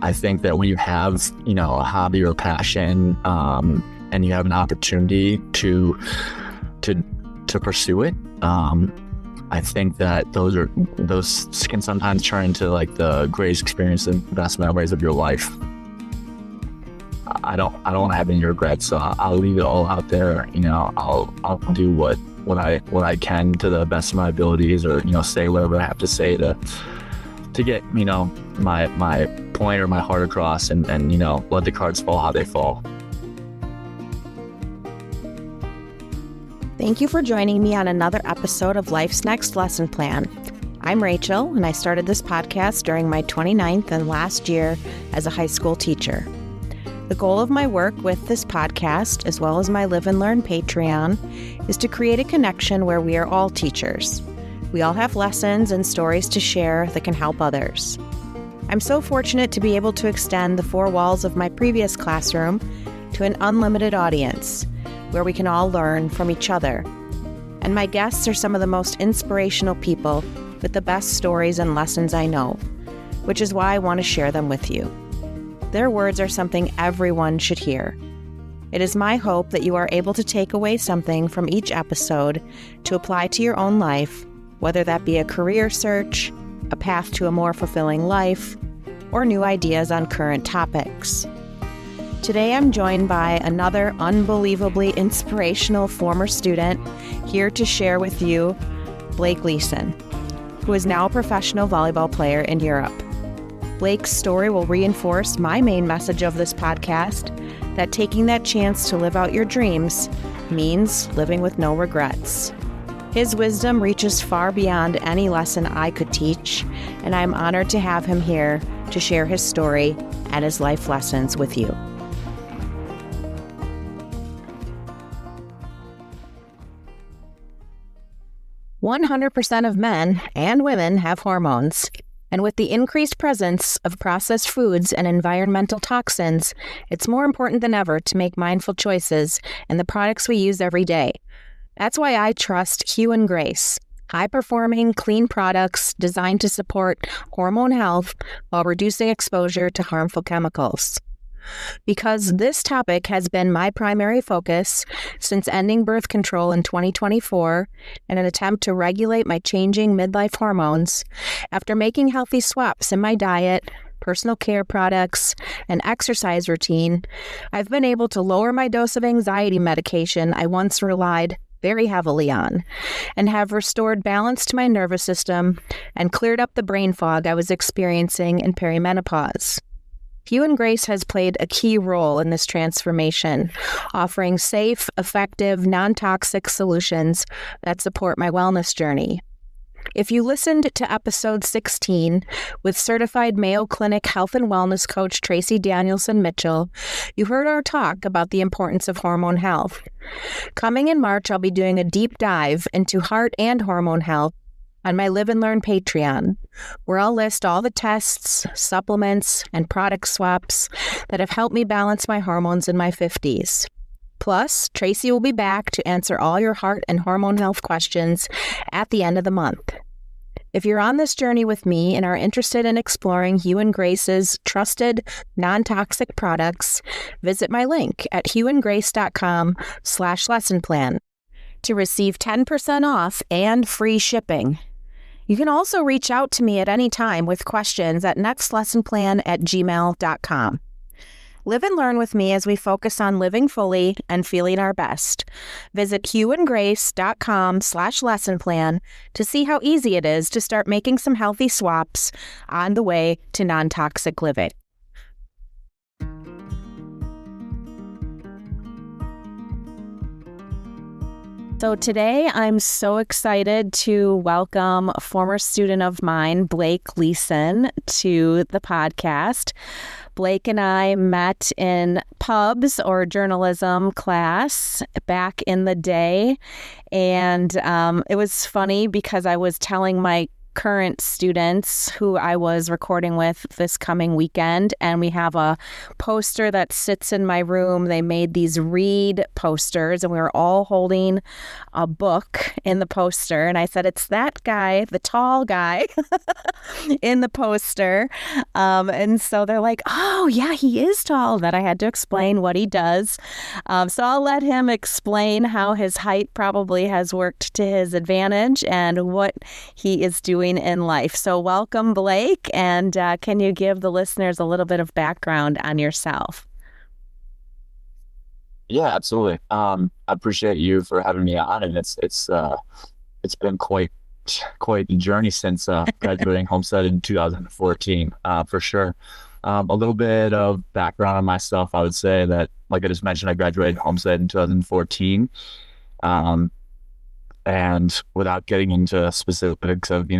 I think that when you have, a hobby or passion, and you have an opportunity to pursue it, I think that those can sometimes turn into like the greatest experience and best memories of your life. I don't want to have any regrets, so I'll leave it all out there. I'll do what I can to the best of my abilities, or say whatever I have to say to get my point or my heart across, and let the cards fall how they fall. Thank you for joining me on another episode of Life's Next Lesson Plan. I'm Rachel, and I started this podcast during my 29th and last year as a high school teacher. The goal of my work with this podcast, as well as my Live and Learn Patreon, is to create a connection where we are all teachers. We all have lessons and stories to share that can help others. I'm so fortunate to be able to extend the four walls of my previous classroom to an unlimited audience, where we can all learn from each other. And my guests are some of the most inspirational people with the best stories and lessons I know, which is why I want to share them with you. Their words are something everyone should hear. It is my hope that you are able to take away something from each episode to apply to your own life, whether that be a career search, a path to a more fulfilling life, or new ideas on current topics. Today I'm joined by another unbelievably inspirational former student here to share with you Blake Leeson, who is now a professional volleyball player in Europe. Blake's story will reinforce my main message of this podcast, that taking that chance to live out your dreams means living with no regrets. His wisdom reaches far beyond any lesson I could teach, and I'm honored to have him here to share his story and his life lessons with you. "100% of men and women have hormones. And with the increased presence of processed foods and environmental toxins, it's more important than ever to make mindful choices in the products we use every day. That's why I trust Hue and Grace, high-performing, clean products designed to support hormone health while reducing exposure to harmful chemicals. Because this topic has been my primary focus since ending birth control in 2024 in an attempt to regulate my changing midlife hormones, after making healthy swaps in my diet, personal care products, and exercise routine, I've been able to lower my dose of anxiety medication I once relied very heavily on, and have restored balance to my nervous system and cleared up the brain fog I was experiencing in perimenopause. Hue and Grace has played a key role in this transformation, offering safe, effective, non-toxic solutions that support my wellness journey. If you listened to episode 16 with certified Mayo Clinic health and wellness coach Tracy Danielson Mitchell, you heard our talk about the importance of hormone health. Coming in March, I'll be doing a deep dive into heart and hormone health on my Live and Learn Patreon, where I'll list all the tests, supplements, and product swaps that have helped me balance my hormones in my 50s. Plus, Tracy will be back to answer all your heart and hormone health questions at the end of the month. If you're on this journey with me and are interested in exploring Hue and Grace's trusted, non-toxic products, visit my link at hueandgrace.com/lessonplan to receive 10% off and free shipping. You can also reach out to me at any time with questions at nextlessonplan@gmail.com. Live and learn with me as we focus on living fully and feeling our best. Visit hueandgrace.com/lessonplan to see how easy it is to start making some healthy swaps on the way to non-toxic living. So today I'm so excited to welcome a former student of mine, Blake Leeson, to the podcast. Blake and I met in pubs or journalism class back in the day. And it was funny because I was telling my current students who I was recording with this coming weekend, and we have a poster that sits in my room. They made these read posters, and we were all holding a book in the poster. And I said, it's that guy, the tall guy in the poster. And so they're like, oh, yeah, he is tall. That I had to explain what he does. So I'll let him explain how his height probably has worked to his advantage and what he is doing in life. So welcome, Blake. And can you give the listeners a little bit of background on yourself? Yeah, absolutely. I appreciate you for having me on, and it's been quite the journey since graduating Homestead in 2014, for sure. A little bit of background on myself. I would say that, like I just mentioned, I graduated Homestead in 2014. And without getting into specifics of,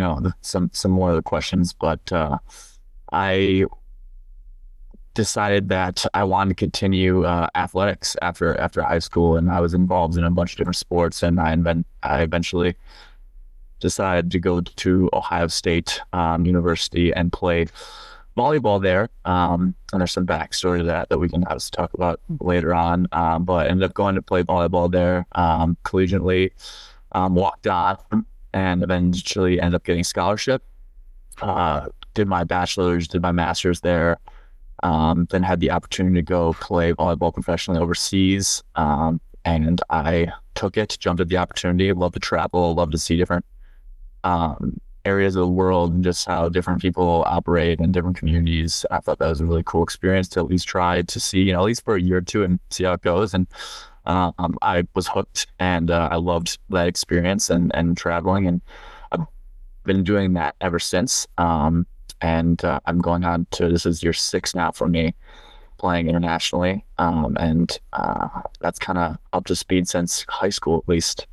some more of the questions, but I decided that I wanted to continue athletics after high school, and I was involved in a bunch of different sports, and I eventually decided to go to Ohio State University and play volleyball there. And there's some backstory to that we can obviously talk about later on. But ended up going to play volleyball there collegiately, walked on, and eventually ended up getting a scholarship. Did my bachelor's, did my master's there. Then had the opportunity to go play volleyball professionally overseas. And I took it, jumped at the opportunity. Love to travel, love to see different areas of the world and just how different people operate in different communities. I thought that was a really cool experience to at least try to see, at least for a year or two, and see how it goes. And I was hooked, and I loved that experience and traveling, and I've been doing that ever since. And I'm going on to, this is year 6 now for me, playing internationally. And that's kind of up to speed since high school, at least.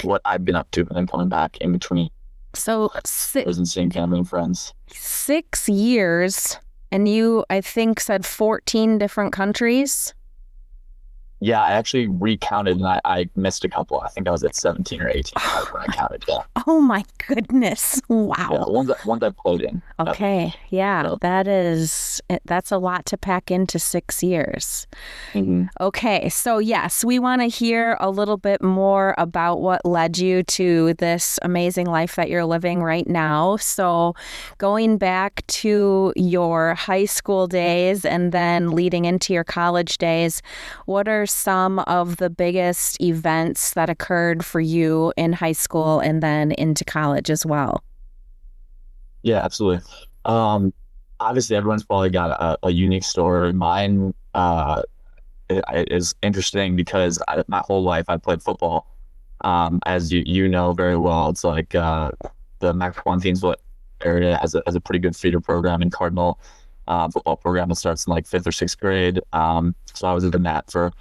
What I've been up to, and then coming back in between. So I was in seeing family and friends. 6 years, and you, I think, said 14 different countries? Yeah, I actually recounted, and I missed a couple. I think I was at 17 or 18 when I counted. Yeah. Oh my goodness! Wow. Yeah, ones I played in. Okay, yeah, that's a lot to pack into 6 years. Mm-hmm. Okay, so yes, we want to hear a little bit more about what led you to this amazing life that you're living right now. So, going back to your high school days and then leading into your college days, what are some of the biggest events that occurred for you in high school and then into college as well? Yeah, absolutely. Obviously, everyone's probably got a unique story. Mine it is interesting because my whole life I played football. As you know very well, it's like the Mexican Thiensville area has a pretty good feeder program in Cardinal. Football program that starts in like 5th or 6th grade. So I was in that for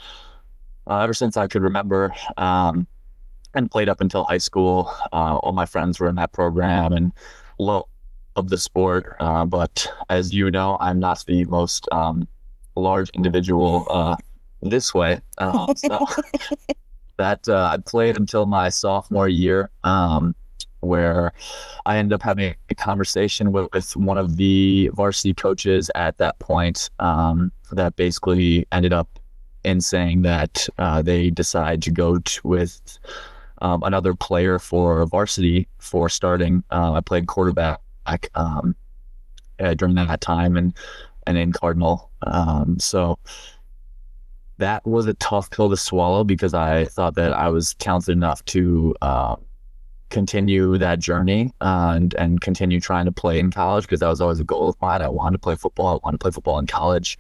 ever since I could remember, and played up until high school. All my friends were in that program and loved the sport. But as you know, I'm not the most large individual this way. So that I played until my sophomore year, where I ended up having a conversation with one of the varsity coaches at that point, that basically ended up in saying that they decide to go with another player for varsity for starting. I played quarterback during that time and in Cardinal. So that was a tough pill to swallow because I thought that I was talented enough to continue that journey and continue trying to play in college, because that was always a goal of mine. I wanted to play football. I wanted to play football in college.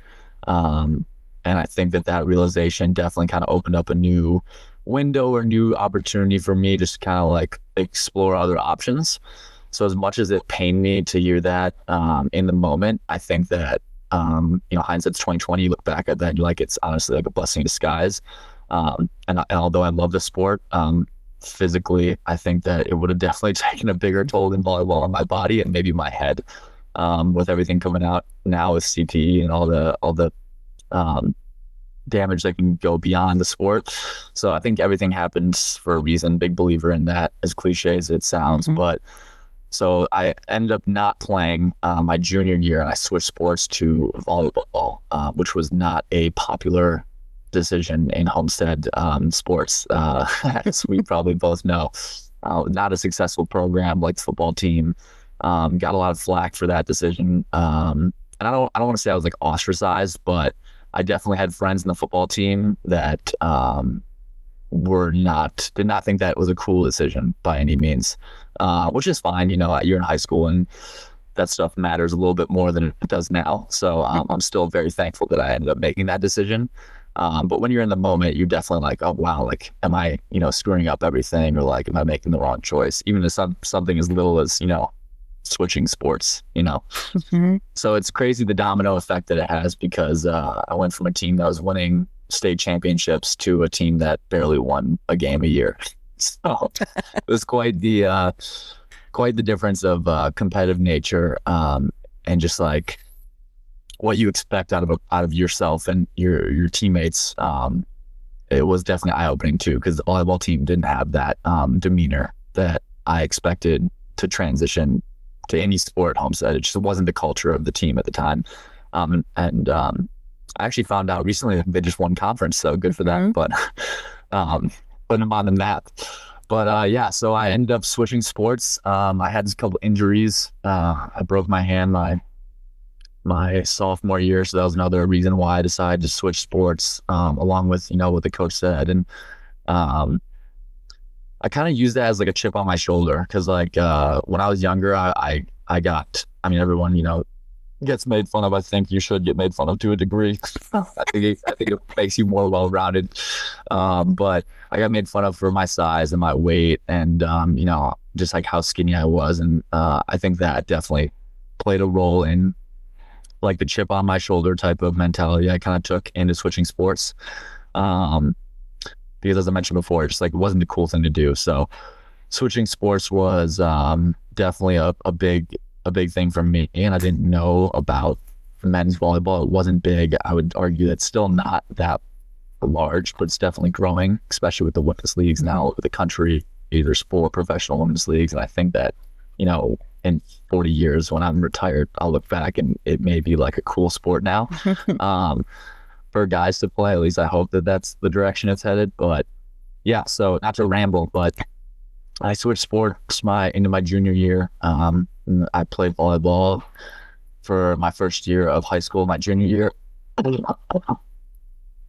And I think that realization definitely kind of opened up a new window or new opportunity for me just to kind of like explore other options. So as much as it pained me to hear that in the moment, I think that, hindsight's 2020, you look back at that and you're like, it's honestly like a blessing in disguise. And although I love the sport, physically, I think that it would have definitely taken a bigger toll than volleyball on my body and maybe my head, with everything coming out now with CTE and all the damage that can go beyond the sport. So I think everything happens for a reason. Big believer in that, as cliche as it sounds. Mm-hmm. But So I ended up not playing my junior year, and I switched sports to volleyball, which was not a popular decision in Homestead sports, as we probably both know. Not a successful program like the football team. Got a lot of flack for that decision. And I don't want to say I was like ostracized, but I definitely had friends in the football team that did not think that was a cool decision by any means, which is fine. You're in high school and that stuff matters a little bit more than it does now. So I'm still very thankful that I ended up making that decision. But when you're in the moment, you're definitely like, oh, wow, like, am I, screwing up everything, or like, am I making the wrong choice? Even if something as little as, switching sports, Mm-hmm. So it's crazy the domino effect that it has, because I went from a team that was winning state championships to a team that barely won a game a year. So it was quite the difference of competitive nature, and just like what you expect out of yourself and your teammates. It was definitely eye-opening too, because the volleyball team didn't have that demeanor that I expected to transition to any sport at Homestead. It just wasn't the culture of the team at the time. I actually found out recently that they just won conference, so good for them. But putting them on the map. But yeah, so I ended up switching sports. I had a couple injuries. I broke my hand my sophomore year, so that was another reason why I decided to switch sports, along with what the coach said. And I kind of used that as like a chip on my shoulder, because like when I was younger, I everyone gets made fun of. I think you should get made fun of to a degree. I think it makes you more well-rounded. But I got made fun of for my size and my weight, and just like how skinny I was, and I think that definitely played a role in like the chip on my shoulder type of mentality I kind of took into switching sports. Because as I mentioned before, it just like wasn't a cool thing to do. So switching sports was definitely a big thing for me. And I didn't know about men's volleyball. It wasn't big. I would argue that's still not that large, but it's definitely growing, especially with the women's leagues now all over the country. There's 4 professional women's leagues. And I think that, in 40 years when I'm retired, I'll look back and it may be like a cool sport now. For guys to play. At least I hope that that's the direction it's headed. But yeah, so not to ramble, but I switched sports into my junior year. I played volleyball for my first year of high school, my junior year.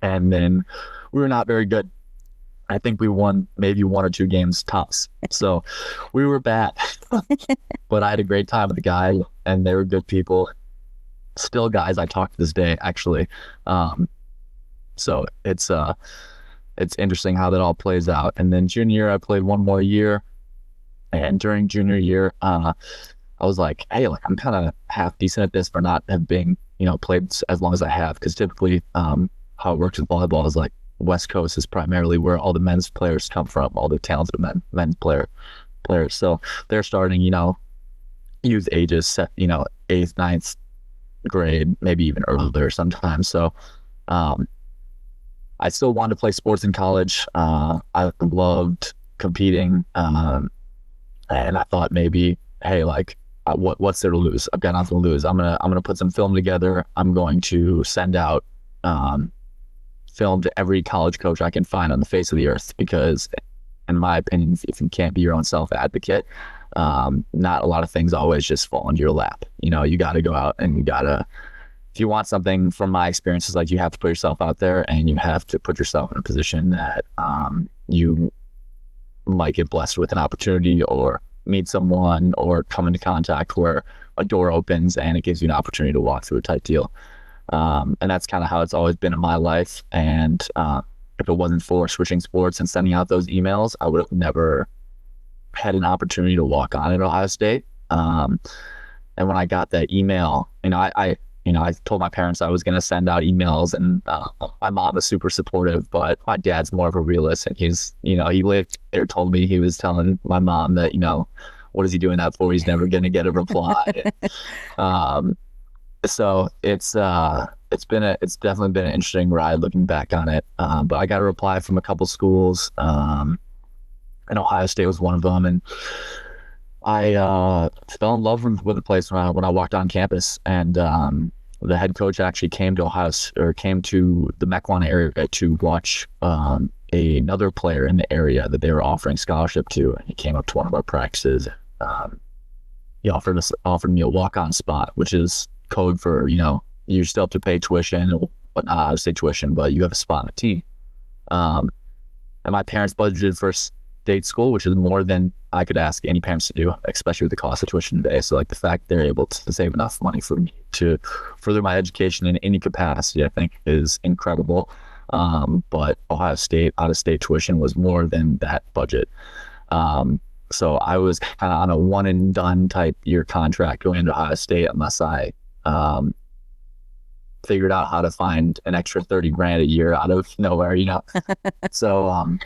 And then we were not very good. I think we won maybe 1 or 2 games tops. So we were bad. But I had a great time with the guys, and they were good people. Still guys I talk to this day, actually. So it's interesting how that all plays out. And then junior year, I played 1 more year. And during junior year, I was like, hey, like I'm kind of half decent at this for not have been, played as long as I have. Because typically how it works with volleyball is like West Coast is primarily where all the men's players come from, all the talented men's players. So they're starting, youth ages, 8th, 9th grade, maybe even earlier sometimes. So I still wanted to play sports in college. I loved competing. And I thought maybe, hey, like, what's there to lose? I've got nothing to lose. I'm gonna put some film together. I'm going to send out film to every college coach I can find on the face of the earth, because in my opinion, if you can't be your own self-advocate, not a lot of things always just fall into your lap. You got to go out and if you want something, from my experiences, like you have to put yourself out there, and you have to put yourself in a position that you might get blessed with an opportunity, or meet someone, or come into contact where a door opens and it gives you an opportunity to walk through a tight deal. And that's kind of how it's always been in my life. And if it wasn't for switching sports and sending out those emails, I would have never had an opportunity to walk on at Ohio State. And when I got that email, I told my parents I was going to send out emails, and my mom was super supportive, but my dad's more of a realist, and he's, he lived there, told me he was telling my mom that, what is he doing that for? He's never going to get a reply. So it's definitely been an interesting ride looking back on it. But I got a reply from a couple schools, and Ohio State was one of them. And I fell in love with the place when I walked on campus, and the head coach actually came to came to the Mequon area to watch another player in the area that they were offering scholarship to. And he came up to one of our practices. He offered me a walk-on spot, which is code for, you still have to pay tuition, but not out of state tuition, but you have a spot on the team. And my parents budgeted for state school, which is more than I could ask any parents to do, especially with the cost of tuition today. So like the fact they're able to save enough money for me to further my education in any capacity, I think is incredible. But Ohio State out-of-state tuition was more than that budget. So I was kind of on a one and done type year contract going into Ohio State unless I figured out how to find an extra 30 grand a year out of nowhere, So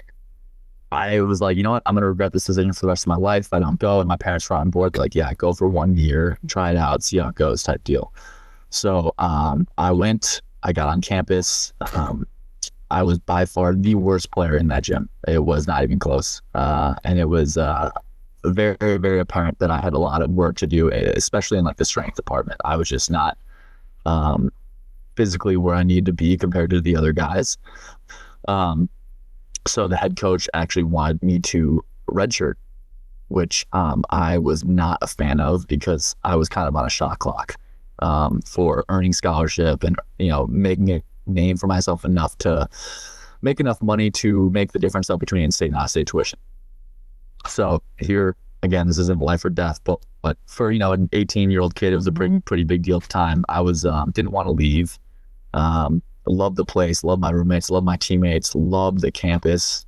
I was like, you know what, I'm going to regret this decision for the rest of my life if I don't go. And my parents were on board. They're like, yeah, go for 1 year, try it out, see how it goes type deal. So I went, I got on campus. I was by far the worst player in that gym. It was not even close. And it was very, very apparent that I had a lot of work to do, especially in like the strength department. I was just not physically where I needed to be compared to the other guys. So the head coach actually wanted me to redshirt, which I was not a fan of because I was kind of on a shot clock for earning scholarship and, making a name for myself enough to make enough money to make the difference up between in-state and out-of-state tuition. So here, again, this isn't life or death, but for, an 18-year-old kid, it was a pretty big deal at the time. I was, didn't want to leave. Loved the place, loved my roommates, loved my teammates, loved the campus.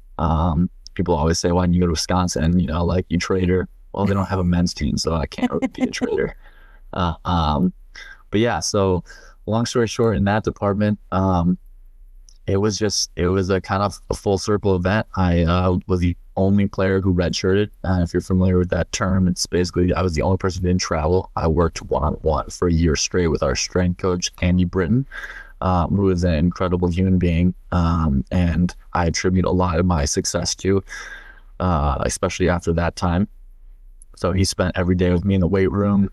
People always say, why didn't you go to Wisconsin? You traitor. Well, they don't have a men's team, so I can't really be a traitor. But yeah, so long story short, in that department, it was a kind of a full circle event. I was the only player who redshirted. If you're familiar with that term, it's basically I was the only person who didn't travel. I worked one-on-one for a year straight with our strength coach, Andy Britton, who is an incredible human being. And I attribute a lot of my success to, especially after that time. So he spent every day with me in the weight room,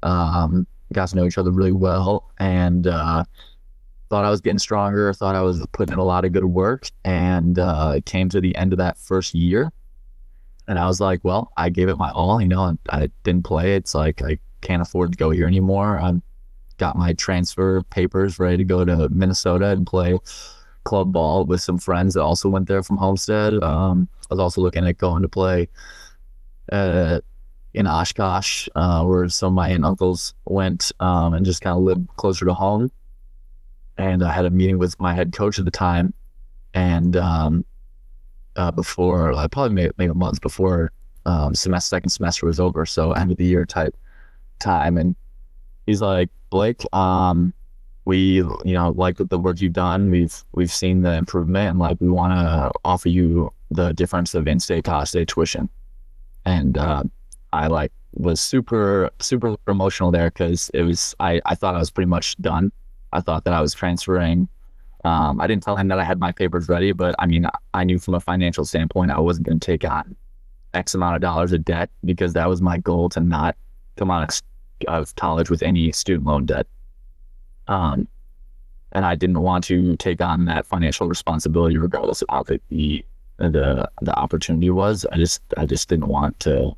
got to know each other really well, and thought I was getting stronger, thought I was putting in a lot of good work. And it came to the end of that first year. And I was like, well, I gave it my all, and I didn't play. It's like, I can't afford to go here anymore. I got my transfer papers ready to go to Minnesota and play club ball with some friends that also went there from Homestead. I was also looking at going to play in Oshkosh, where some of my aunt and uncles went, and just kind of lived closer to home. And I had a meeting with my head coach at the time, and before, probably maybe a month before second semester was over, so end of the year type time. And he's like, Blake, we like the work you've done. We've seen the improvement, and we want to offer you the difference of in-state to out-of-state tuition. And I was super emotional there because it was I thought I was pretty much done. I thought that I was transferring. I didn't tell him that I had my papers ready, but I knew from a financial standpoint I wasn't going to take on X amount of dollars of debt, because that was my goal, to not come out of college with any student loan debt. And I didn't want to take on that financial responsibility regardless of how the opportunity was. I just didn't want to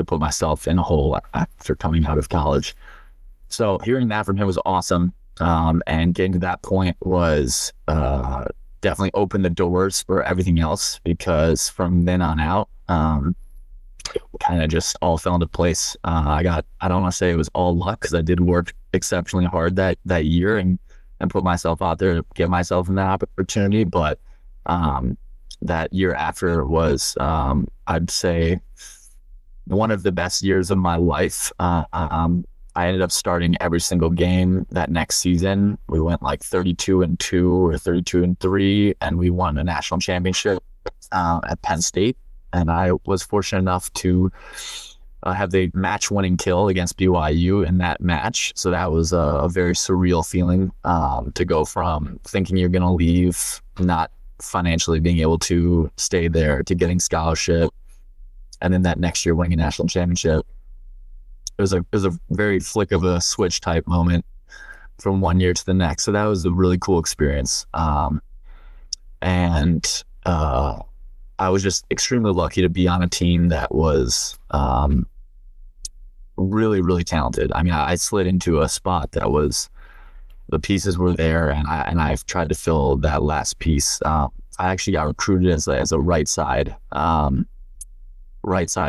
put myself in a hole after coming out of college. So hearing that from him was awesome. And getting to that point was definitely opened the doors for everything else, because from then on out, kind of just all fell into place. I don't want to say it was all luck, because I did work exceptionally hard that year and put myself out there to get myself in that opportunity. But that year after was, I'd say, one of the best years of my life. I ended up starting every single game that next season. We went 32-2 or 32-3, and we won a national championship at Penn State. And I was fortunate enough to have the match-winning kill against BYU in that match. So that was a very surreal feeling, to go from thinking you're going to leave, not financially being able to stay there, to getting scholarship, and then that next year winning a national championship. It was a very flick of a switch type moment from one year to the next. So that was a really cool experience. And I was just extremely lucky to be on a team that was really, really talented. I mean, I slid into a spot that was, the pieces were there, and I've tried to fill that last piece. I actually got recruited as a right side,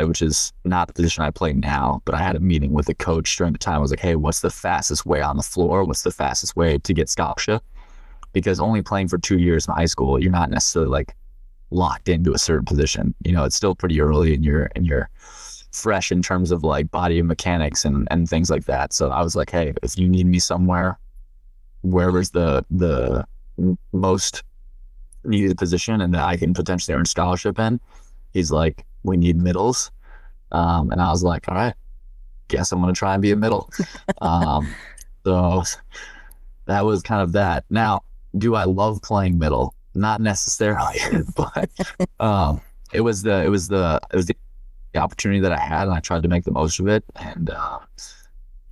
which is not the position I play now. But I had a meeting with the coach during the time. I was like, hey, what's the fastest way on the floor? What's the fastest way to get scholarship? Because only playing for 2 years in high school, you're not necessarily like locked into a certain position. You know, it's still pretty early, and you're fresh in terms of like body mechanics and things like that. So I was like, hey, if you need me somewhere, wherever's the most needed position and that I can potentially earn scholarship in, he's like, we need middles. And I was like, all right, guess I'm going to try and be a middle. So that was kind of that. Now, do I love playing middle? Not necessarily, but it was the opportunity that I had, and I tried to make the most of it. And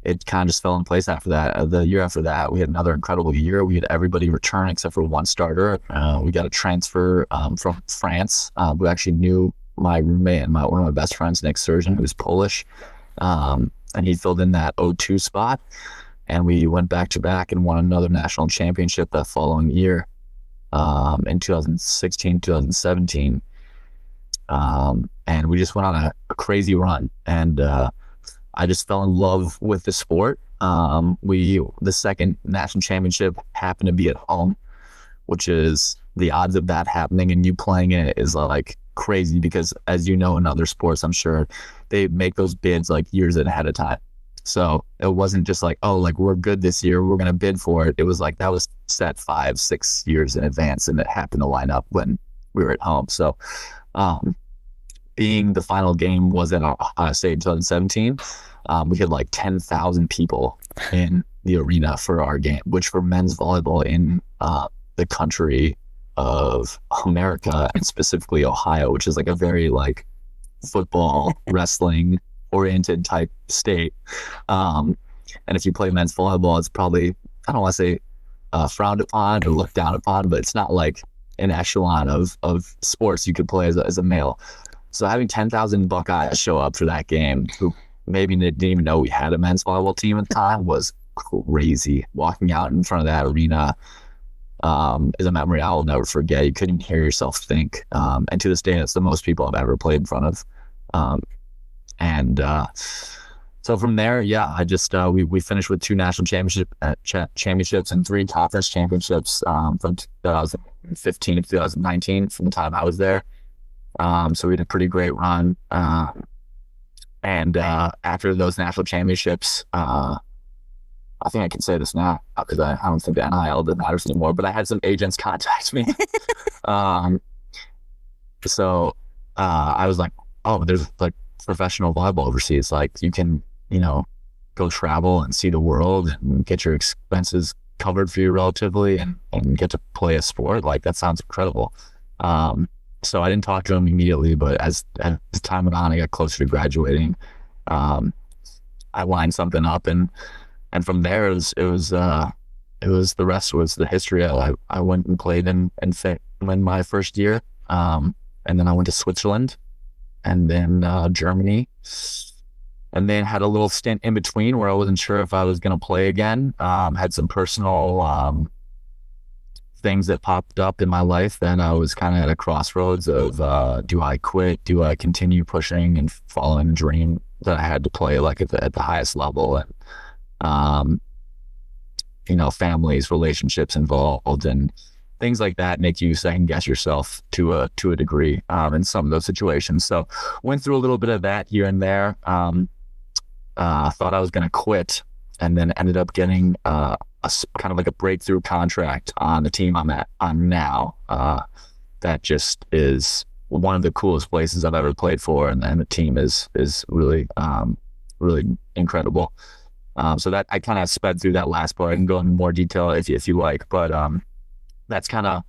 it kind of just fell in place after that. The year after that, we had another incredible year. We had everybody return except for one starter. We got a transfer from France, who actually knew my roommate and one of my best friends, Nick Surgeon, who was Polish. And he filled in that 0-2 spot. And we went back to back and won another national championship that following year in 2016, 2017. And we just went on a crazy run. And I just fell in love with the sport. The second national championship happened to be at home, which is the odds of that happening and you playing it is like crazy, because as you know, in other sports, I'm sure they make those bids like years ahead of time. So it wasn't just like, oh, like we're good this year, we're going to bid for it. It was like that was set 5-6 years in advance, and it happened to line up when we were at home. So being the final game was at Ohio State in 2017, we had like 10,000 people in the arena for our game, which for men's volleyball in the country of America, and specifically Ohio, which is like a very like football, wrestling oriented type state. And if you play men's volleyball, it's probably, I don't want to say frowned upon or looked down upon, but it's not like an echelon of sports you could play as a male. So having 10,000 Buckeyes show up for that game, who maybe didn't even know we had a men's volleyball team at the time, was crazy. Walking out in front of that arena is a memory I will never forget. You couldn't hear yourself think. And to this day, it's the most people I've ever played in front of. So from there, yeah, I just we finished with 2 national championships and 3 conference championships from 2015 to 2019 from the time I was there. So we had a pretty great run. And after those national championships, I think I can say this now because I don't think the NIL matters anymore, but I had some agents contact me. So I was like, oh, there's like professional volleyball overseas. Like you can, go travel and see the world and get your expenses covered for you relatively and get to play a sport. Like that sounds incredible. So I didn't talk to him immediately, but as time went on, I got closer to graduating. I lined something up, and from there it was the rest was the history. I went and played in my first year, and then I went to Switzerland, and then Germany, and then had a little stint in between where I wasn't sure if I was going to play again. Had some personal things that popped up in my life. Then I was kind of at a crossroads of do I quit? Do I continue pushing and following a dream that I had to play like at the highest level? And families, relationships involved, and things like that make you second guess yourself to a degree in some of those situations. So went through a little bit of that here and there. Thought I was going to quit, and then ended up getting kind of like a breakthrough contract on the team I'm now. That just is one of the coolest places I've ever played for, and the team is really really incredible. So that I kind of sped through that last part. I can go into more detail if you like, but that's kind of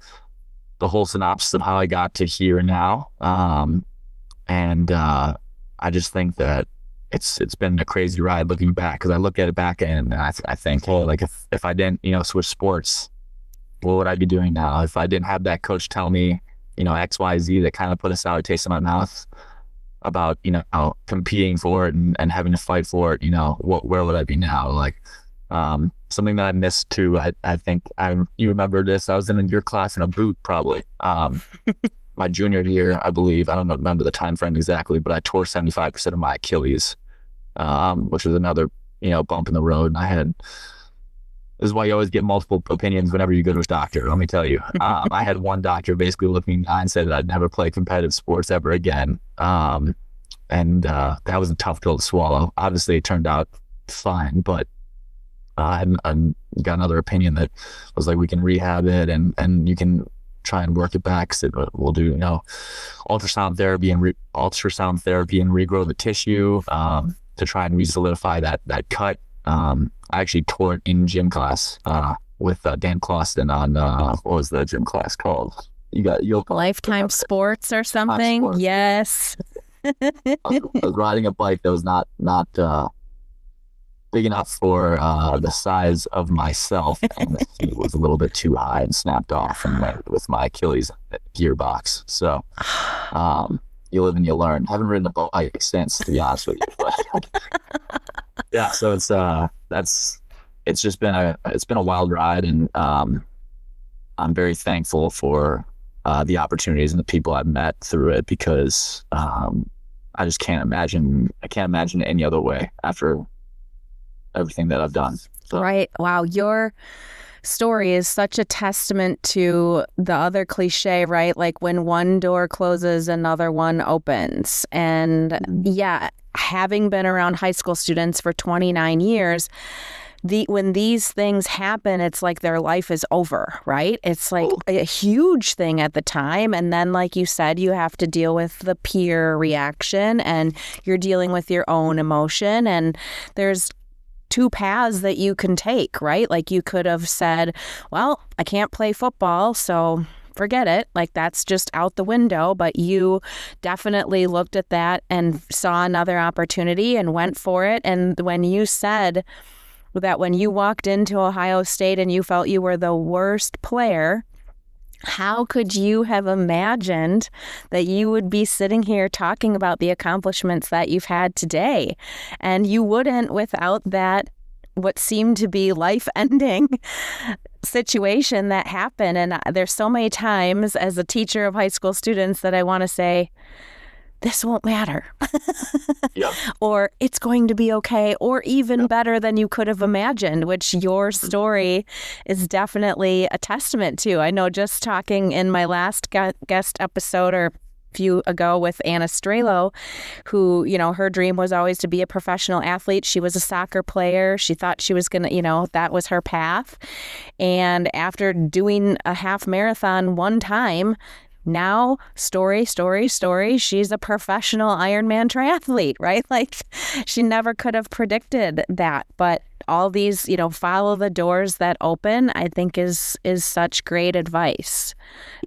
the whole synopsis of how I got to here now. And I just think that it's been a crazy ride looking back, because I look at it back and I think, hey, like if I didn't, switch sports, what would I be doing now? If I didn't have that coach tell me, X, Y, Z, that kind of put a sour taste in my mouth about, competing for it and having to fight for it, where would I be now? Like, something that I missed too. I think you remember this. I was in your class in a boot probably. My junior year, I believe. I don't remember the time frame exactly, but I tore 75% of my Achilles, which was another, bump in the road. And this is why you always get multiple opinions whenever you go to a doctor. Let me tell you, I had one doctor basically look me in the eye and said that I'd never play competitive sports ever again. And that was a tough pill to swallow. Obviously, it turned out fine, but I got another opinion that was like, we can rehab it and you can try and work it back. So we'll do, ultrasound therapy and regrow the tissue to try and re-solidify that cut. I actually tore it in gym class with Dan Clauston on what was the gym class called? You'll Lifetime Sports or something. Sports. Yes. I was riding a bike that was not big enough for the size of myself, and the seat was a little bit too high and snapped off and went with my Achilles gearbox. So you live and you learn. Haven't ridden a bike since, to be honest with you. But yeah, so it's just been a wild ride, and I'm very thankful for the opportunities and the people I've met through it, because I just can't imagine any other way after everything that I've done. So. Right. Wow. Your story is such a testament to the other cliche, right? Like when one door closes, another one opens. And yeah, having been around high school students for 29 years, when these things happen, it's like their life is over, right? It's like a huge thing at the time. And then, like you said, you have to deal with the peer reaction, and you're dealing with your own emotion. And there's two paths that you can take, right? Like you could have said, well, I can't play football, so forget it. Like that's just out the window. But you definitely looked at that and saw another opportunity and went for it. And when you said that when you walked into Ohio State and you felt you were the worst player, how could you have imagined that you would be sitting here talking about the accomplishments that you've had today? And you wouldn't without that, what seemed to be life-ending situation that happened. And there's so many times as a teacher of high school students that I want to say, this won't matter. Yep. Or it's going to be okay, or even better than you could have imagined, which your story is definitely a testament to. I know just talking in my last guest episode or few ago with Anna Strelo, who, her dream was always to be a professional athlete. She was a soccer player. She thought she was going to, that was her path. And after doing a half marathon one time, now, story, she's a professional Ironman triathlete, right? Like she never could have predicted that. But all these, follow the doors that open, I think is such great advice.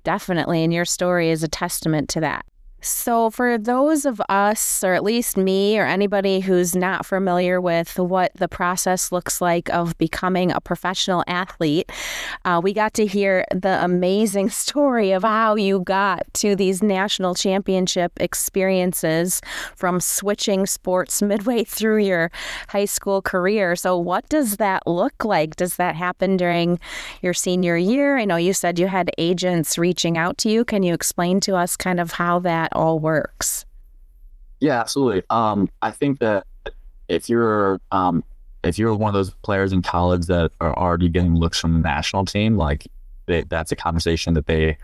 Definitely. And your story is a testament to that. So for those of us, or at least me or anybody who's not familiar with what the process looks like of becoming a professional athlete, we got to hear the amazing story of how you got to these national championship experiences from switching sports midway through your high school career. So what does that look like? Does that happen during your senior year? I know you said you had agents reaching out to you. Can you explain to us kind of how that all works? Yeah, absolutely. I think that if you're one of those players in college that are already getting looks from the national team, like that's a conversation that they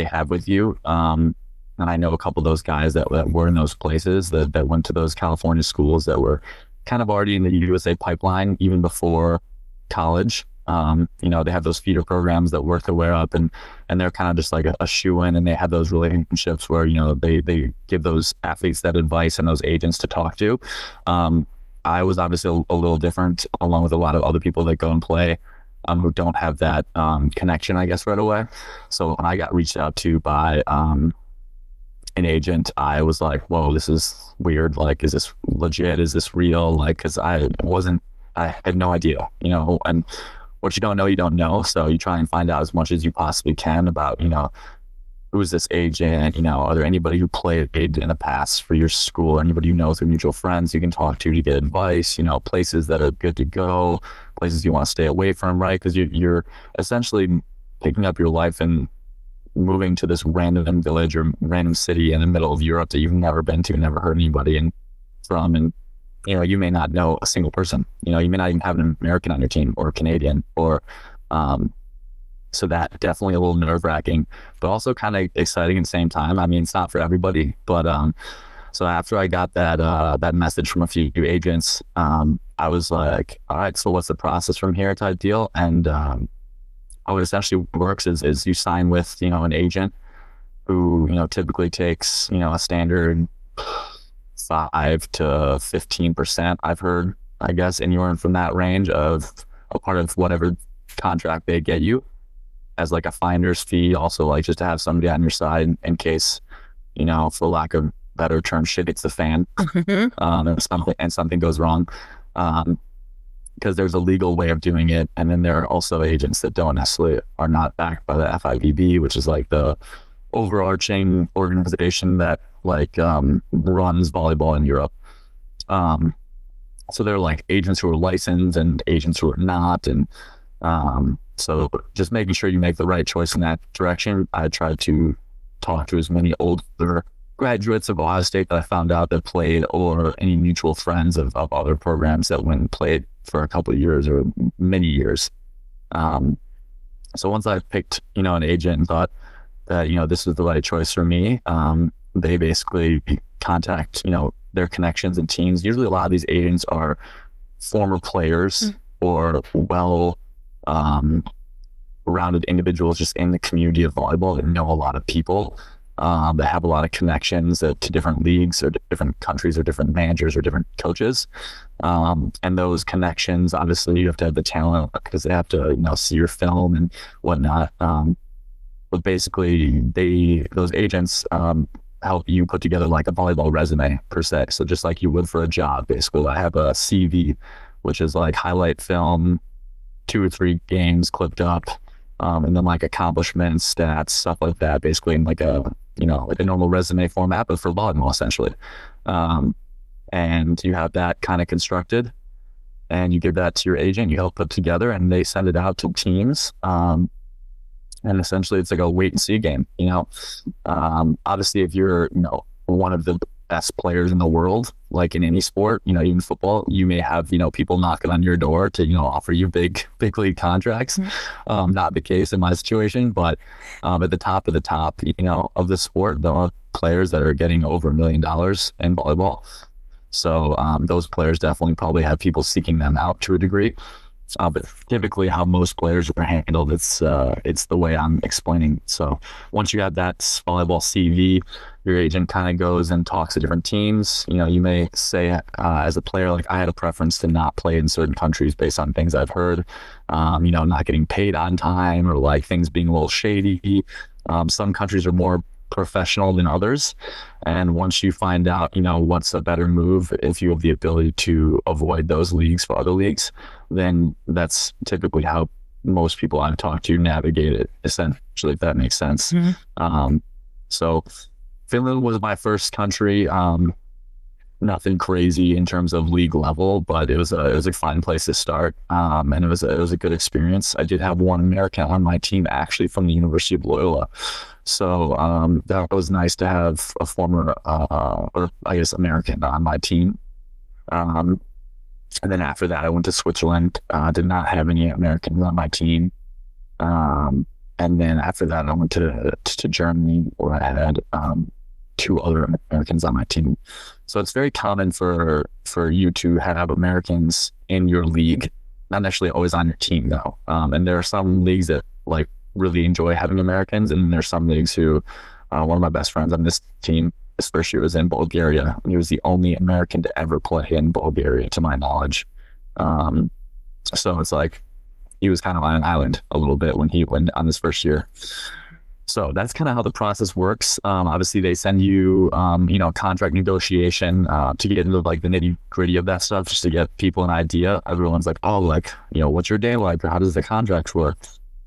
have with you. And I know a couple of those guys that were in those places that went to those California schools that were kind of already in the USA pipeline even before college. They have those feeder programs that work their way up, and they're kind of just like a shoe-in, and they have those relationships where, they give those athletes that advice and those agents to talk to. I was obviously a little different, along with a lot of other people that go and play who don't have that connection, I guess, right away. So when I got reached out to by an agent, I was like, whoa, this is weird. Like, is this legit? Is this real? Like, because I had no idea, and what you don't know. So you try and find out as much as you possibly can about, who is this agent? Are there anybody who played in the past for your school? Anybody you know through mutual friends you can talk to get advice? Places that are good to go, places you want to stay away from, right? Because you're essentially picking up your life and moving to this random village or random city in the middle of Europe that you've never been to, never heard anybody from, and you may not know a single person. You may not even have an American on your team or Canadian, or so that definitely a little nerve-wracking, but also kind of exciting at the same time. I mean, it's not for everybody, but so after I got that message from a few agents, I was like, all right, so what's the process from here type deal? And how it essentially works is you sign with an agent who typically takes a standard 5 to 15%, I've heard, I guess, anywhere from that range of a part of whatever contract they get you as like a finder's fee. Also, like, just to have somebody on your side in case, for lack of better term, shit hits the fan, and something goes wrong. Because there's a legal way of doing it. And then there are also agents that are not backed by the FIVB, which is like the overarching organization that runs volleyball in Europe. So there are like agents who are licensed and agents who are not. And so just making sure you make the right choice in that direction. I tried to talk to as many older graduates of Ohio State that I found out that played, or any mutual friends of other programs that went and played for a couple of years or many years. So once I picked, an agent and thought that, this was the right choice for me, they basically contact, their connections and teams. Usually a lot of these agents are former players or rounded individuals just in the community of volleyball that know a lot of people, that have a lot of connections to different leagues or different countries or different managers or different coaches. And those connections, obviously you have to have the talent because they have to, see your film and whatnot. But basically those agents, help you put together like a volleyball resume per se. So just like you would for a job, basically. I have a CV, which is like highlight film, 2 or 3 games clipped up, and then like accomplishments, stats, stuff like that, basically in like a normal resume format, but for volleyball essentially. And you have that kind of constructed, and you give that to your agent, you help put together, and they send it out to teams. And essentially it's like a wait and see game, obviously if you're, one of the best players in the world, like in any sport, even football, you may have, people knocking on your door to, offer you big league contracts. Not the case in my situation, but at the top of the sport, there are players that are getting over $1 million in volleyball. So those players definitely probably have people seeking them out to a degree. But typically how most players are handled, it's the way I'm explaining. So once you have that volleyball CV, your agent kind of goes and talks to different teams. You may say as a player, like, I had a preference to not play in certain countries based on things I've heard, not getting paid on time, or like things being a little shady. Some countries are more professional than others, and once you find out what's a better move, if you have the ability to avoid those leagues for other leagues, then that's typically how most people I've talked to navigate it, essentially, if that makes sense. So Finland was my first country. Nothing crazy in terms of league level, but it was a fun place to start, and it was a good experience. I did have one American on my team, actually from the University of Loyola, so that was nice to have a former, or I guess American on my team. And then after that, I went to Switzerland. Did not have any Americans on my team. And then after that, I went to Germany, where I had 2 other Americans on my team. So it's very common for you to have Americans in your league, not necessarily always on your team though. And there are some leagues that like really enjoy having Americans, and there's some leagues who, one of my best friends on this team, his first year was in Bulgaria. He was the only American to ever play in Bulgaria, to my knowledge. So it's like he was kind of on an island a little bit when he went on his first year. So that's kind of how the process works. Obviously, they send you, contract negotiation to get into like the nitty gritty of that stuff, just to get people an idea. Everyone's like, oh, like, what's your day like? Or how does the contract work?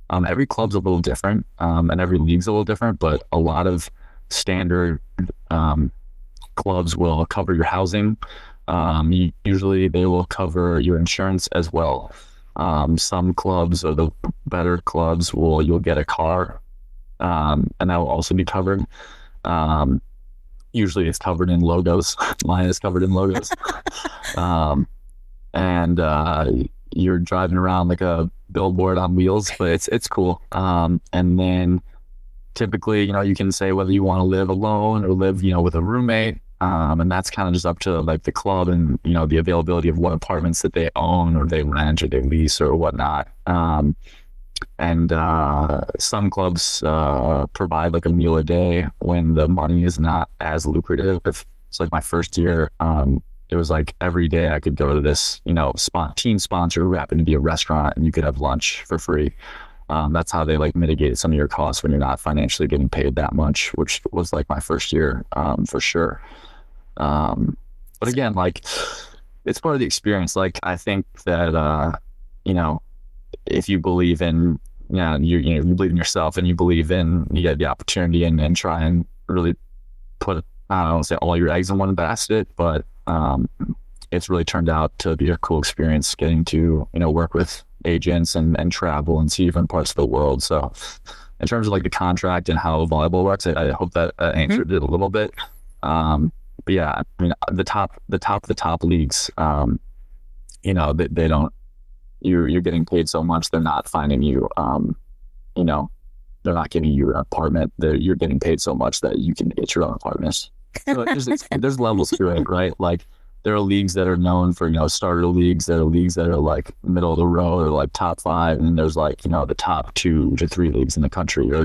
Every club's a little different, and every league's a little different, but a lot of standard clubs will cover your housing. Usually they will cover your insurance as well. Some clubs, or the better clubs, you'll get a car, and that will also be covered. Usually it's covered in logos. Mine is covered in logos. And you're driving around like a billboard on wheels, but it's cool. And then typically, you can say whether you want to live alone or live, with a roommate. And that's kind of just up to like the club and, the availability of what apartments that they own or they rent or they lease or whatnot. And some clubs provide like a meal a day when the money is not as lucrative. If it's like my first year, it was like every day I could go to this, team sponsor who happened to be a restaurant, and you could have lunch for free. That's how they like mitigated some of your costs when you're not financially getting paid that much, which was like my first year, for sure. But again, like, it's part of the experience. Like, I think that, if you believe in, you believe in yourself, and you believe in, you get the opportunity and try and really put, I don't say all your eggs in one basket, but it's really turned out to be a cool experience getting to, work with agents and travel and see different parts of the world. So in terms of like the contract and how volleyball works, I hope that answered it a little bit. But yeah, I mean, the top leagues, they don't, you're getting paid so much, they're not finding you, they're not giving you an apartment. You're getting paid so much that you can get your own apartment. So there's levels to it, right? Like, there are leagues that are known for, starter leagues. There are leagues that are like middle of the road or like top 5. And there's like, the top 2 to 3 leagues in the country or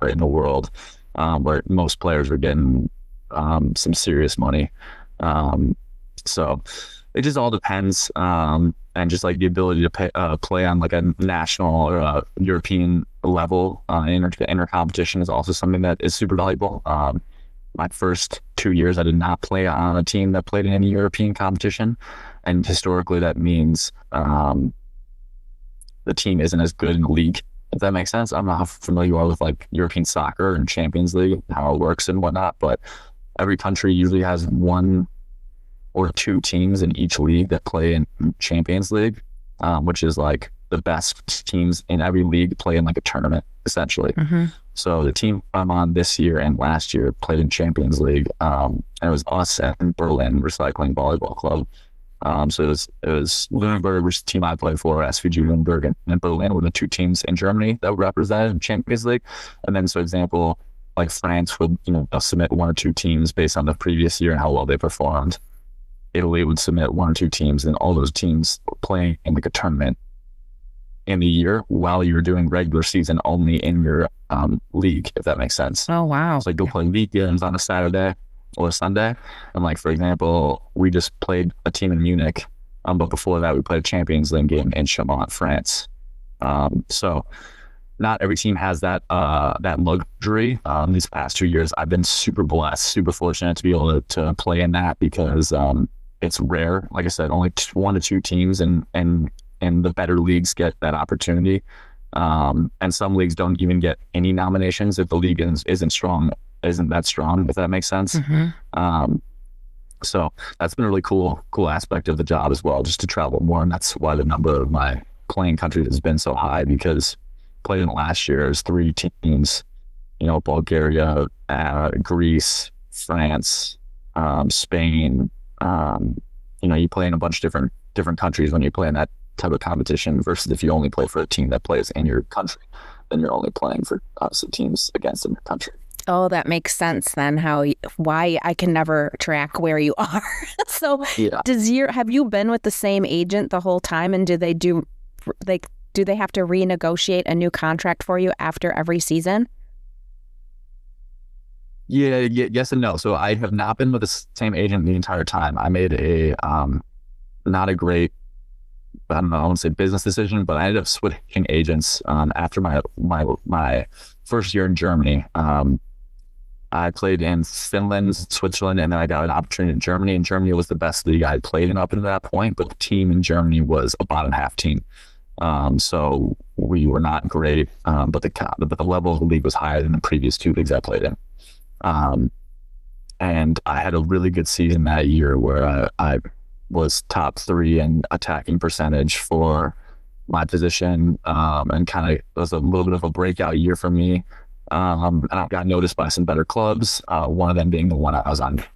in the world, where most players are getting some serious money. So it just all depends. And just like the ability to play on like a national or a European level, inter competition is also something that is super valuable. My first 2 years, I did not play on a team that played in any European competition. And historically, that means the team isn't as good in the league, if that makes sense. I don't know how familiar you are with like European soccer and Champions League, how it works and whatnot, but every country usually has 1 or 2 teams in each league that play in Champions League, which is like the best teams in every league play in like a tournament, essentially. Mm-hmm. So the team I'm on this year and last year played in Champions League, and it was us and Berlin Recycling Volleyball Club. So it was Lüneburg, which is the team I played for, SVG Lüneburg, and Berlin were the 2 teams in Germany that were represented in Champions League. And then, so example, like France would, submit 1 or 2 teams based on the previous year and how well they performed. Italy would submit 1 or 2 teams, and all those teams playing in like a tournament in the year while you're doing regular season only in your league, if that makes sense. Oh, wow. So like, you'll play weekends on a Saturday or a Sunday. And like, for example, we just played a team in Munich, but before that we played a Champions League game in Chaumont, France. So not every team has that luxury. These past 2 years, I've been super blessed, super fortunate to be able to play in that, because it's rare. Like I said, only 1 to 2 teams and the better leagues get that opportunity. And some leagues don't even get any nominations if the league isn't that strong, if that makes sense. Mm-hmm. So that's been a really cool aspect of the job as well, just to travel more. And that's why the number of my playing countries has been so high, because played in last year is 3 teams, Bulgaria, Greece, France, Spain. You play in a bunch of different countries when you play in that type of competition, versus if you only play for a team that plays in your country, then you're only playing for obviously teams against in your country. Oh, that makes sense then, why I can never track where you are. So yeah. Have you been with the same agent the whole time, and do they have to renegotiate a new contract for you after every season? Yeah, yes and no. So I have not been with the same agent the entire time. I made a not a great, I don't know, I won't say business decision, but I ended up switching agents after my first year in Germany. I played in Finland, Switzerland, and then I got an opportunity in Germany. And Germany was the best league I had played in up until that point, but the team in Germany was a bottom half team. So we were not great, but the level of the league was higher than the previous two leagues I played in. And I had a really good season that year where I was top 3 in attacking percentage for my position, and kind of was a little bit of a breakout year for me. And I got noticed by some better clubs, one of them being the one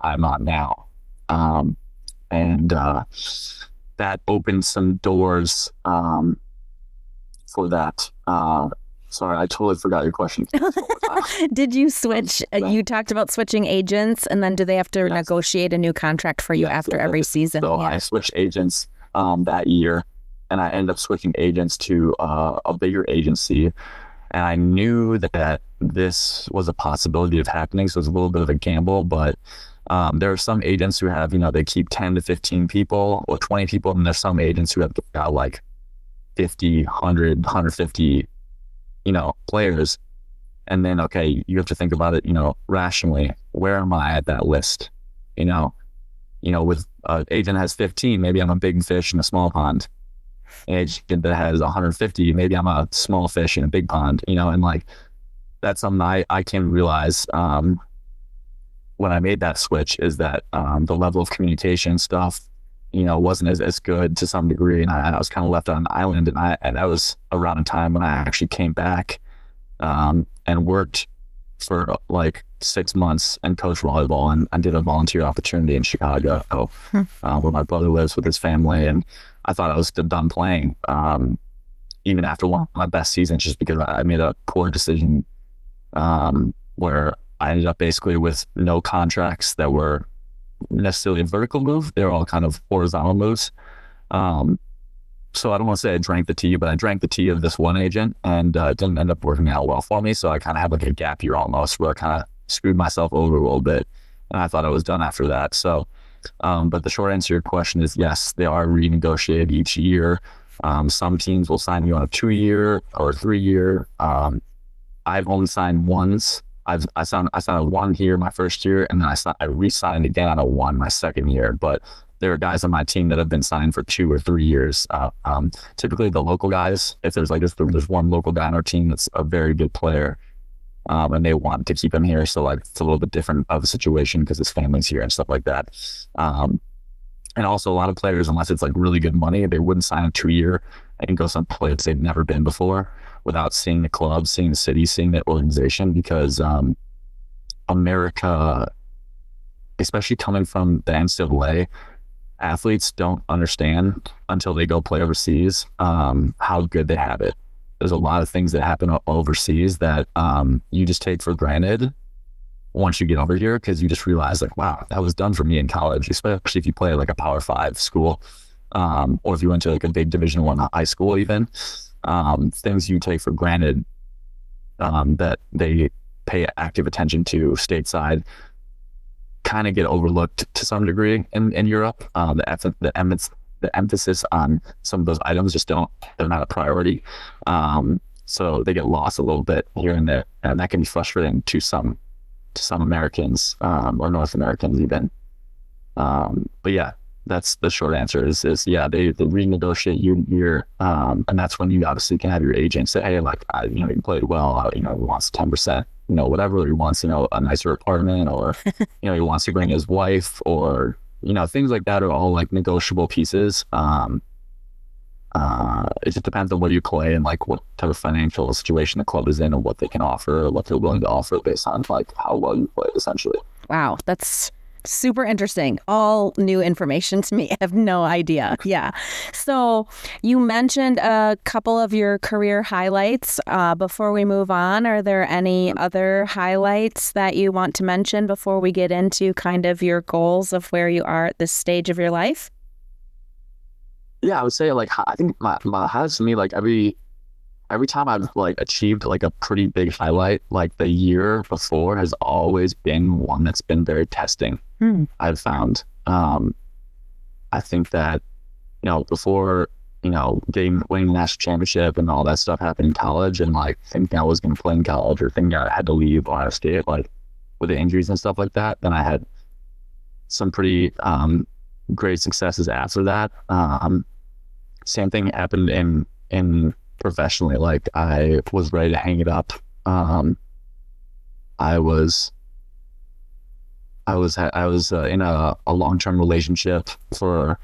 I'm on now. And that opened some doors for that. Sorry, I totally forgot your question. Did you switch? You talked about switching agents, and then do they have to negotiate a new contract for you after every season? So I switched agents that year, and I ended up switching agents to a bigger agency. And I knew that this was a possibility of happening, so it was a little bit of a gamble. But there are some agents who have, they keep 10 to 15 people or 20 people, and there's some agents who have got like 50, 100, 150, players. And then, okay, you have to think about it, rationally. Where am I at that list? With an agent has 15, maybe I'm a big fish in a small pond. An agent that has 150, maybe I'm a small fish in a big pond, and like, that's something I came to realize when I made that switch, is that the level of communication stuff, wasn't as good to some degree. And I was kind of left on an island, and that was around a time when I actually came back and worked for like 6 months and coached volleyball, and I did a volunteer opportunity in Chicago where my brother lives with his family. And I thought I was still done playing, even after one of my best seasons, just because I made a poor decision where I ended up basically with no contracts that were necessarily a vertical move. They were all kind of horizontal moves. So I don't want to say I drank the tea, but I drank the tea of this one agent, and it didn't end up working out well for me. So I kind of had like a gap year almost, where I kind of screwed myself over a little bit, and I thought I was done after that. So, but the short answer to your question is yes, they are renegotiated each year. Some teams will sign you on a 2-year or 3-year. I've only signed once. I signed a 1 year my first year, and then I re-signed again on a 1 my second year. But there are guys on my team that have been signed for 2 or 3 years. Typically the local guys, if there's there's one local guy on our team that's a very good player, and they want to keep him here. So like, it's a little bit different of a situation because his family's here and stuff like that. And also a lot of players, unless it's like really good money, they wouldn't sign a 2-year and go someplace they've never been before without seeing the club, seeing the city, seeing the organization, because America, especially coming from the NCAA, athletes don't understand until they go play overseas how good they have it. There's a lot of things that happen overseas that you just take for granted once you get over here, because you just realize like, wow, that was done for me in college, especially if you play like a Power 5 school, or if you went to like a big Division I high school even. Things you take for granted that they pay active attention to stateside kind of get overlooked to some degree in Europe. The emphasis on some of those items they're not a priority. So they get lost a little bit here and there, and that can be frustrating to some Americans, or North Americans even. But yeah, that's the short answer is yeah, they renegotiate year, and that's when you obviously can have your agent say, hey, like, you played well, he wants 10%, whatever, he wants, a nicer apartment, or, he wants to bring his wife, or, things like that are all like negotiable pieces. It just depends on where you play and like what type of financial situation the club is in, and what they can offer, or what they're willing to offer based on like how well you play, essentially. Wow, that's super interesting. All new information to me. I have no idea. Yeah. So you mentioned a couple of your career highlights. Before we move on, are there any other highlights that you want to mention before we get into kind of your goals of where you are at this stage of your life? Yeah, I would say like, I think my highlights to me, like every time I've like achieved like a pretty big highlight, like the year before has always been one that's been very testing. I've found. I think that, before winning the national championship and all that stuff happened in college, and like thinking I was going to play in college or thinking I had to leave Ohio State, like with the injuries and stuff like that. Then I had some pretty great successes after that. Same thing happened in professionally. Like I was ready to hang it up. I was in a long-term relationship for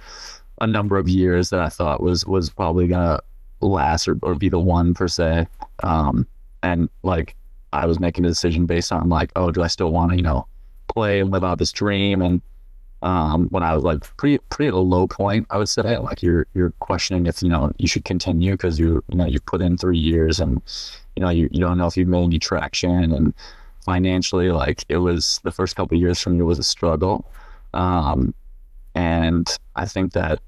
a number of years that I thought was probably gonna last or be the one per se. And like I was making a decision based on like, oh, do I still want to, play and live out this dream? And when I was like pretty at a low point, I would say, like you're questioning if you should continue because you put in 3 years and you don't know if you've made any traction, and financially, like it was the first couple of years for me was a struggle. And I think that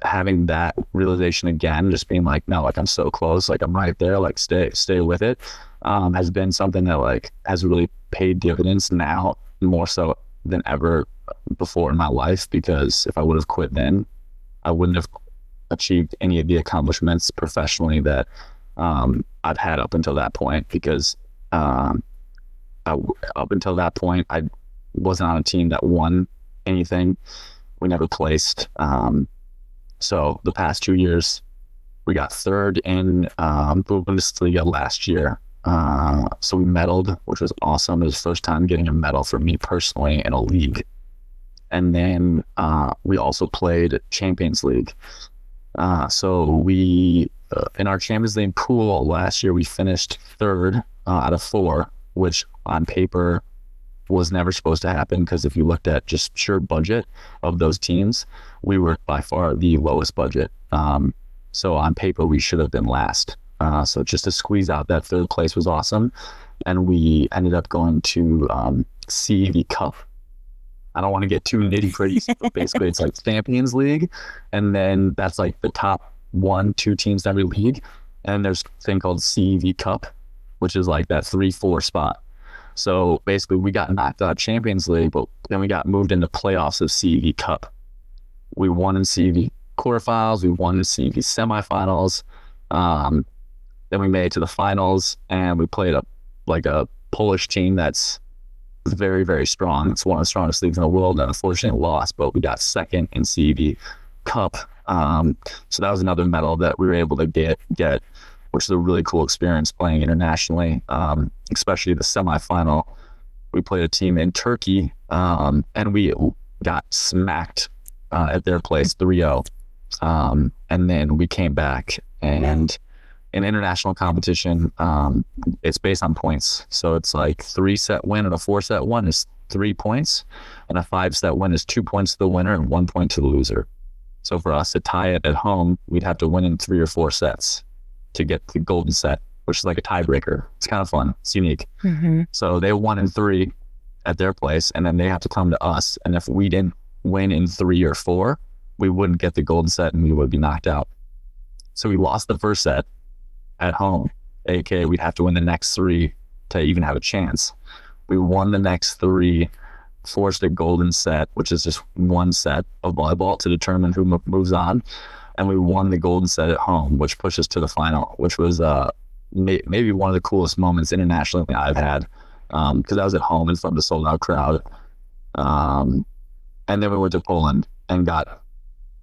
having that realization again, just being like, no, like I'm so close, like I'm right there, like stay with it, has been something that like has really paid dividends now more so than ever before in my life, because if I would have quit then, I wouldn't have achieved any of the accomplishments professionally that I've had up until that point, because up until that point, I wasn't on a team that won anything. We never placed. So the past 2 years, we got third in Bundesliga last year. So we medaled, which was awesome. It was the first time getting a medal for me personally in a league. And then we also played Champions League. So we, in our Champions League pool last year, we finished third out of 4, which on paper was never supposed to happen, because if you looked at just sheer budget of those teams, we were by far the lowest budget. So on paper, we should have been last. So just to squeeze out that third place was awesome. And we ended up going to CEV Cup. I don't want to get too nitty gritty, but basically it's like Champions League. And then that's like the top 1-2 teams in every league. And there's a thing called CEV Cup, which is like that 3-4 spot. So basically we got knocked out of Champions League, but then we got moved into playoffs of CEV Cup. We won in CEV quarterfinals, we won in CEV semifinals. Then we made it to the finals, and we played a Polish team that's very, very strong. It's one of the strongest leagues in the world, and unfortunately lost, but we got second in CEV Cup. So that was another medal that we were able to get, which is a really cool experience playing internationally, especially the semifinal. We played a team in Turkey, and we got smacked at their place 3-0. And then we came back, and in international competition, it's based on points. So it's like 3-set win and a 4-set win is 3 points, and a 5-set win is 2 points to the winner and 1 point to the loser. So for us to tie it at home, we'd have to win in 3 or 4 sets to get the golden set, which is like a tiebreaker. It's kind of fun. It's unique. Mm-hmm. So they won in 3 at their place, and then they have to come to us. And if we didn't win in 3 or 4, we wouldn't get the golden set and we would be knocked out. So we lost the first set at home, aka we'd have to win the next 3 to even have a chance. We won the next 3, forced a golden set, which is just 1 set of volleyball to determine who moves on, and we won the golden set at home, which pushed us to the final, which was maybe one of the coolest moments internationally I've had, because I was at home in front of a sold-out crowd. And then we went to Poland and got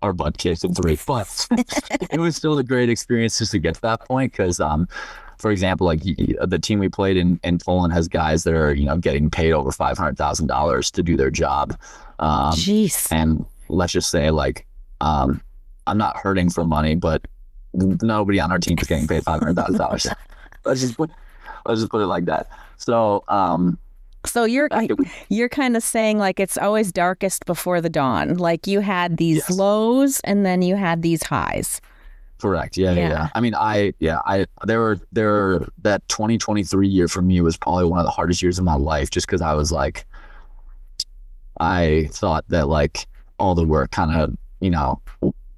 our butt kicked in 3, but it was still a great experience just to get to that point, because for example, like the team we played in Poland has guys that are getting paid over $500,000 to do their job. Jeez. And let's just say, like, I'm not hurting for money, but nobody on our team is getting paid $500,000. let's just put it like that. So you're kind of saying like it's always darkest before the dawn. Like you had these lows and then you had these highs. Correct. Yeah. I mean, that 2023 year for me was probably one of the hardest years of my life, just because I was like, I thought that like all the work kind of,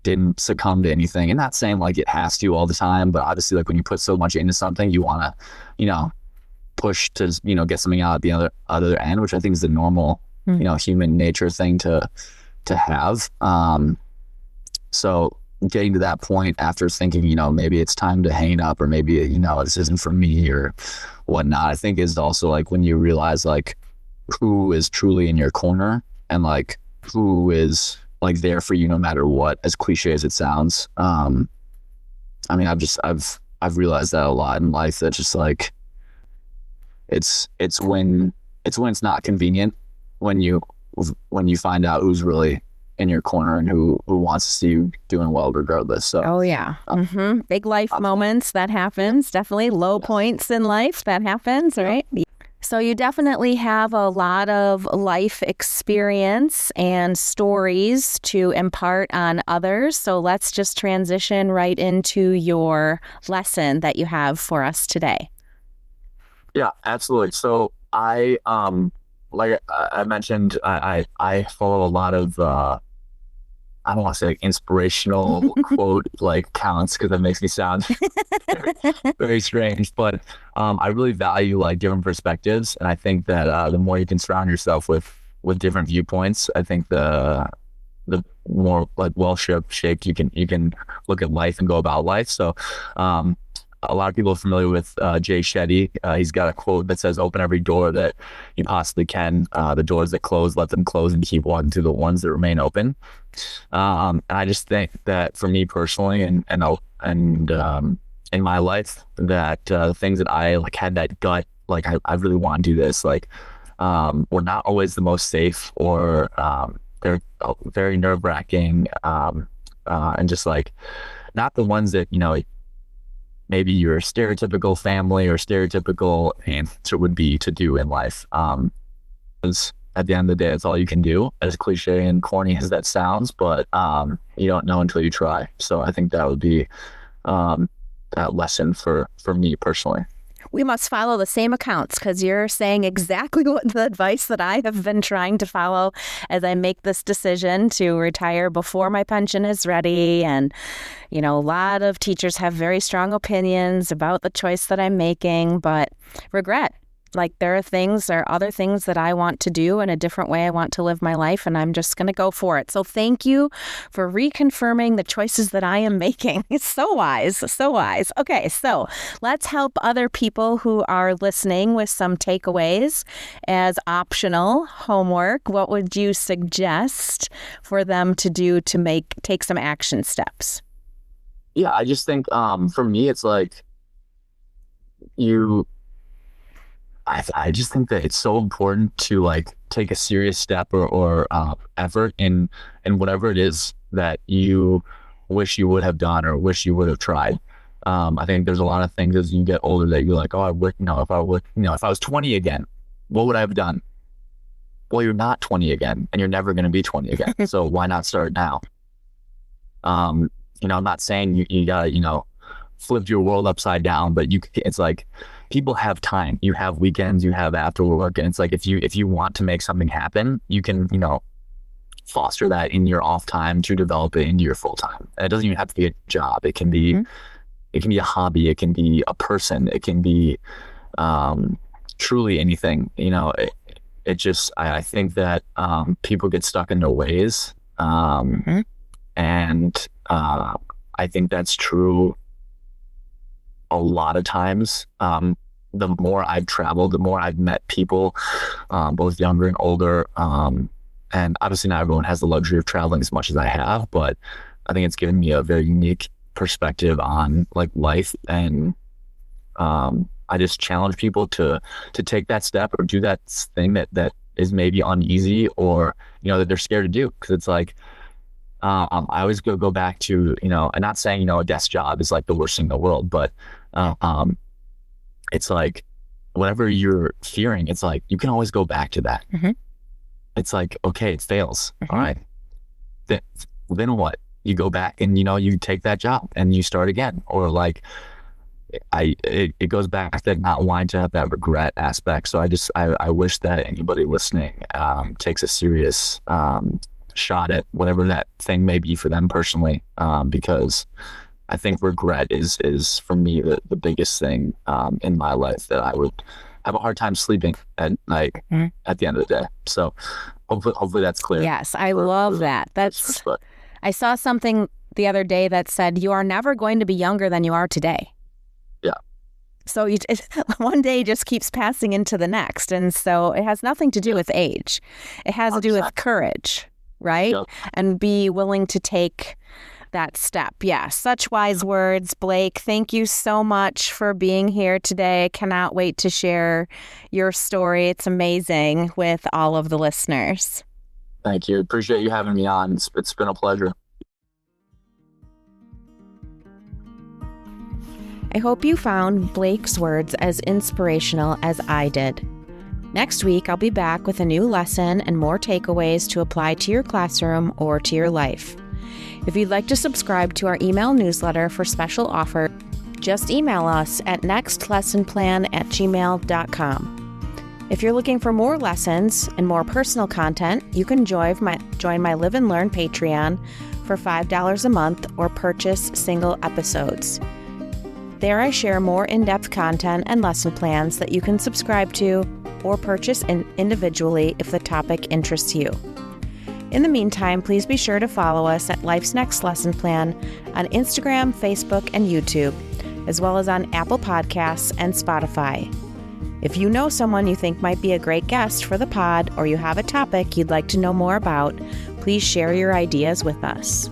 didn't succumb to anything. And not saying like it has to all the time, but obviously like when you put so much into something, you want to, push to get something out at the other end, which I think is the normal human nature thing to have. So getting to that point after thinking, maybe it's time to hang it up, or maybe, this isn't for me or whatnot, I think is also like when you realize like who is truly in your corner, and like who is like there for you no matter what, as cliche as it sounds. I mean, I've realized that a lot in life, that just like it's when it's not convenient, when you find out who's really in your corner and who wants to see you doing well regardless. So oh yeah. Big life moments, that happens. Definitely low points in life, that happens, right? So you definitely have a lot of life experience and stories to impart on others. So let's just transition right into your lesson that you have for us today. Yeah, absolutely. So I like I mentioned, I follow a lot of I don't want to say like inspirational quote like counts, because that makes me sound very strange, but I really value like different perspectives, and I think that the more you can surround yourself with different viewpoints, I think the more like shaped you can look at life and go about life. So a lot of people are familiar with Jay Shetty. He's got a quote that says, "Open every door that you possibly can. The doors that close, let them close, and keep walking through the ones that remain open." And I just think that for me personally, and in my life, that the things that I like had that gut, like I really want to do this, like were not always the most safe, or they're very nerve-wracking, and just like not the ones that maybe your stereotypical family or stereotypical answer would be to do in life. Because at the end of the day, it's all you can do, as cliche and corny as that sounds, but you don't know until you try. So I think that would be that lesson for me personally. We must follow the same accounts, because you're saying exactly what the advice that I have been trying to follow as I make this decision to retire before my pension is ready. And, a lot of teachers have very strong opinions about the choice that I'm making, but regret. Like there are other things that I want to do in a different way. I want to live my life, and I'm just going to go for it. So thank you for reconfirming the choices that I am making. It's so wise, so wise. Okay, so let's help other people who are listening with some takeaways as optional homework. What would you suggest for them to do to take some action steps? Yeah, I just think for me, it's like I just think that it's so important to like take a serious step or effort in whatever it is that you wish you would have done or wish you would have tried. I think there's a lot of things as you get older that you're like, oh, I would, if I was 20 again, what would I have done? Well, you're not 20 again, and you're never going to be 20 again. So why not start now? I'm not saying you gotta, flip your world upside down, but it's like people have time. You have weekends, you have after work, and it's like if you want to make something happen, you can, foster that in your off time to develop it into your full time. And it doesn't even have to be a job. It can be it can be a hobby, it can be a person, it can be truly anything. It just I think that people get stuck in their ways. And I think that's true a lot of times. The more I've traveled, the more I've met people, both younger and older. And obviously not everyone has the luxury of traveling as much as I have, but I think it's given me a very unique perspective on like life. And I just challenge people to take that step or do that thing that is maybe uneasy or, that they're scared to do. Cause it's like, I always go back to, and not saying, a desk job is like the worst thing in the world, but it's like whatever you're fearing, it's like you can always go back to that. It's like, okay, it fails. All right. Then what? You go back and, you take that job and you start again. Or like, it goes back to not wanting to have that regret aspect. So I wish that anybody listening takes a serious shot at whatever that thing may be for them personally, because I think regret is for me the biggest thing in my life that I would have a hard time sleeping at night at the end of the day. So hopefully that's clear. Yes, I love that. I saw something the other day that said, you are never going to be younger than you are today. Yeah. So one day just keeps passing into the next. And so it has nothing to do with age. It has to do with courage, right? Yep. And be willing to take that step. Yeah, such wise words, Blake. Thank you so much for being here today. Cannot wait to share your story. It's amazing with all of the listeners. Thank you. Appreciate you having me on. It's been a pleasure. I hope you found Blake's words as inspirational as I did. Next week, I'll be back with a new lesson and more takeaways to apply to your classroom or to your life. If you'd like to subscribe to our email newsletter for special offer, just email us at nextlessonplan@gmail.com. If you're looking for more lessons and more personal content, you can join my Live and Learn Patreon for $5 a month or purchase single episodes. There I share more in-depth content and lesson plans that you can subscribe to or purchase individually if the topic interests you. In the meantime, please be sure to follow us at Life's Next Lesson Plan on Instagram, Facebook, and YouTube, as well as on Apple Podcasts and Spotify. If you know someone you think might be a great guest for the pod or you have a topic you'd like to know more about, please share your ideas with us.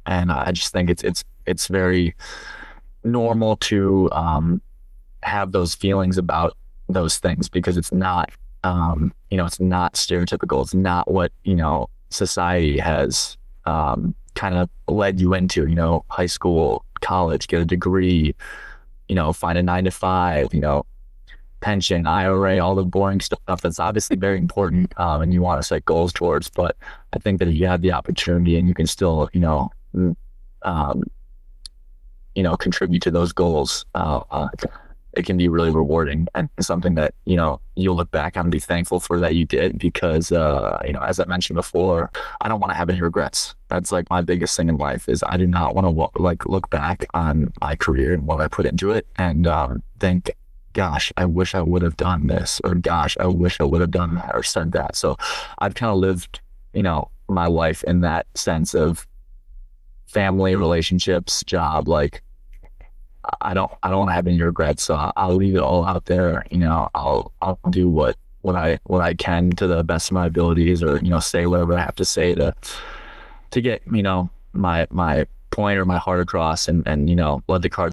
And I just think it's very normal to have those feelings about those things, because it's not it's not stereotypical. It's not what society has kind of led you into. High school, college, get a degree, find a 9 to 5, pension, IRA, all the boring stuff that's obviously very important, and you want to set goals towards. But I think that if you have the opportunity and you can still contribute to those goals, it can be really rewarding and something that you'll look back on and be thankful for that you did, because as I mentioned before, I don't want to have any regrets. That's like my biggest thing in life, is I do not want to look back on my career and what I put into it and think, gosh, I wish I would have done this, or gosh, I wish I would have done that or said that. So I've kind of lived my life in that sense of family, relationships, job. Like I don't want to have any regrets, so I'll leave it all out there. I'll do what I can to the best of my abilities, or say whatever I have to say to get my point or my heart across, and let the cards